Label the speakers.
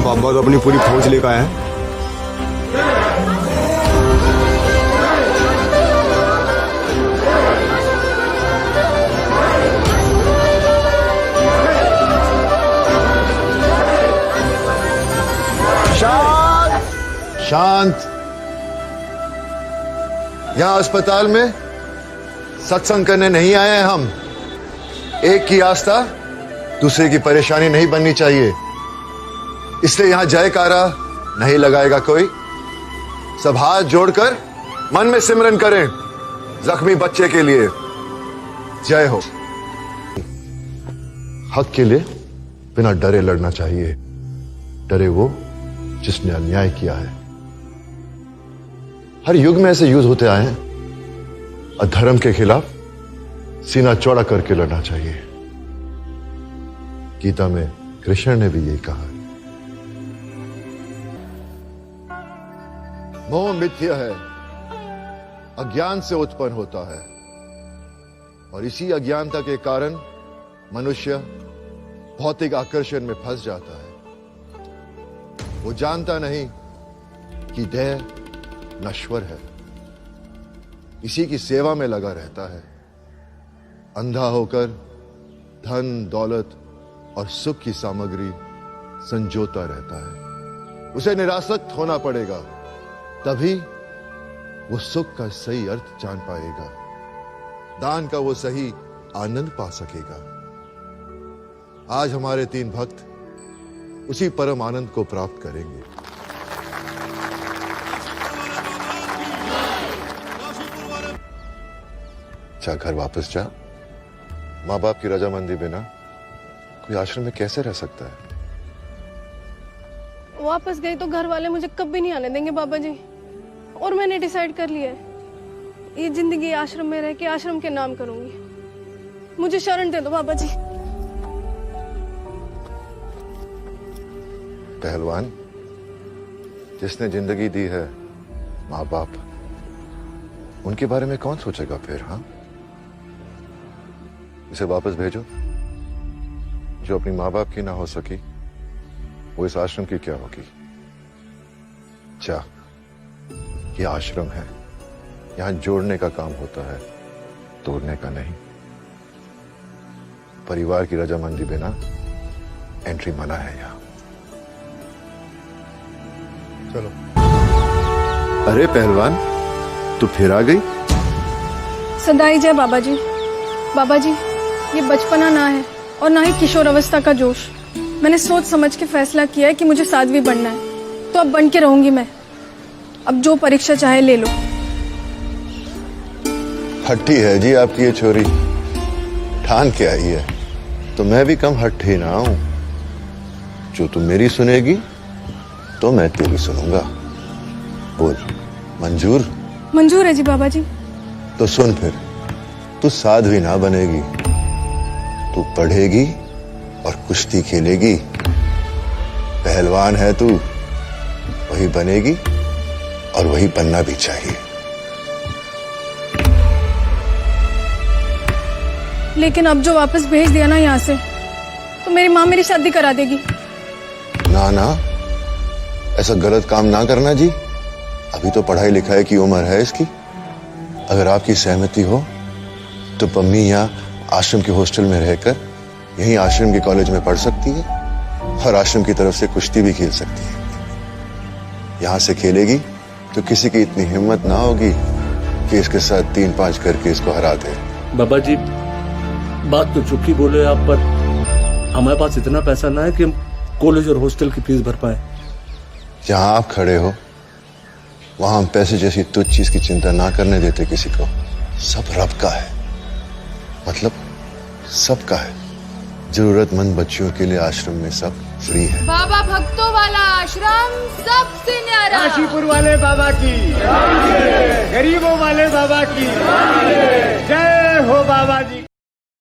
Speaker 1: बाबा तो अपनी पूरी फौज लेकर आए हैं।
Speaker 2: शांत। यहां अस्पताल में सत्संग करने नहीं आए हैं हम। एक की आस्था दूसरे की परेशानी नहीं बननी चाहिए, इसलिए यहां जयकारा नहीं लगाएगा कोई। सब हाथ जोड़कर मन में सिमरन करें जख्मी बच्चे के लिए। जय हो। हक के लिए बिना डरे लड़ना चाहिए। डरे वो जिसने अन्याय किया है। हर युग में ऐसे युद्ध होते आए हैं। अधर्म के खिलाफ सीना चौड़ा करके लड़ना चाहिए। गीता में कृष्ण ने भी यही कहा है। मोह मिथ्या है, अज्ञान से उत्पन्न होता है, और इसी अज्ञानता के कारण मनुष्य भौतिक आकर्षण में फंस जाता है। वो जानता नहीं कि देह नश्वर है, इसी की सेवा में लगा रहता है। अंधा होकर धन दौलत और सुख की सामग्री संजोता रहता है। उसे निरासक्त होना पड़ेगा, तभी वो सुख का सही अर्थ जान पाएगा। दान का वो सही आनंद पा सकेगा। आज हमारे 3 भक्त उसी परम आनंद को प्राप्त करेंगे। जा घर वापस जा। माँ बाप की रजामंदी बिना कोई आश्रम में कैसे रह सकता है?
Speaker 3: वापस गई तो घर वाले मुझे कभी नहीं आने देंगे बाबा जी। और मैंने डिसाइड कर लिया है, ये जिंदगी आश्रम में रह के आश्रम के नाम करूंगी। मुझे शरण दे दो बाबा जी।
Speaker 2: पहलवान, जिसने जिंदगी दी है माँ बाप, उनके बारे में कौन सोचेगा फिर? हाँ, इसे वापस भेजो। जो अपनी माँ बाप की ना हो सकी वो इस आश्रम की क्या होगी? जा, ये आश्रम है, यहां जोड़ने का काम होता है, तोड़ने का नहीं। परिवार की रजामंदी बिना एंट्री मना है यहां। चलो। अरे पहलवान, तू फिर आ गई?
Speaker 3: सदाई जय बाबा जी। बाबा जी, ये बचपना ना है और ना ही किशोर अवस्था का जोश। मैंने सोच समझ के फैसला किया है कि मुझे साध्वी बनना है, तो अब बन के रहूंगी मैं। अब जो परीक्षा चाहे ले लो।
Speaker 2: हट्टी है जी आपकी ये छोरी, ठान के आई है। तो मैं भी कम हट्टी ना हूं। जो तू मेरी सुनेगी तो मैं तेरी सुनूंगा। बोल, मंजूर?
Speaker 3: मंजूर है जी बाबा जी।
Speaker 2: तो सुन फिर, तू साध्वी ना बनेगी, तू पढ़ेगी और कुश्ती खेलेगी। पहलवान है तू, वही बनेगी और वही बनना भी चाहिए।
Speaker 3: लेकिन अब जो वापस भेज दिया ना यहाँ से, तो मेरी माँ मेरी शादी करा देगी।
Speaker 2: ना ना, ऐसा गलत काम ना करना जी। अभी तो पढ़ाई लिखाई की उम्र है इसकी। अगर आपकी सहमति हो तो पम्मी यहाँ आश्रम के हॉस्टल में रहकर यहीं आश्रम के कॉलेज में पढ़ सकती है और आश्रम की तरफ से कुश्ती भी खेल सकती है। यहाँ से खेलेगी तो किसी की इतनी हिम्मत ना होगी कि इसके साथ 3-5 करके इसको हरा दे।
Speaker 4: बाबा जी, बात तो चुप ही बोले आप, पर हमारे पास इतना पैसा ना है कि हम कॉलेज और हॉस्टल की फीस भर पाए।
Speaker 2: जहां आप खड़े हो वहां हम पैसे जैसी तुच्छ चीज की चिंता ना करने देते किसी को। सब रब का है, मतलब सबका है। जरूरतमंद बच्चियों के लिए आश्रम में सब फ्री है।
Speaker 5: बाबा भक्तों वाला आश्रम सबसे न्यारा।
Speaker 6: काशीपुर वाले बाबा की, गरीबों वाले बाबा की जय हो बाबा जी।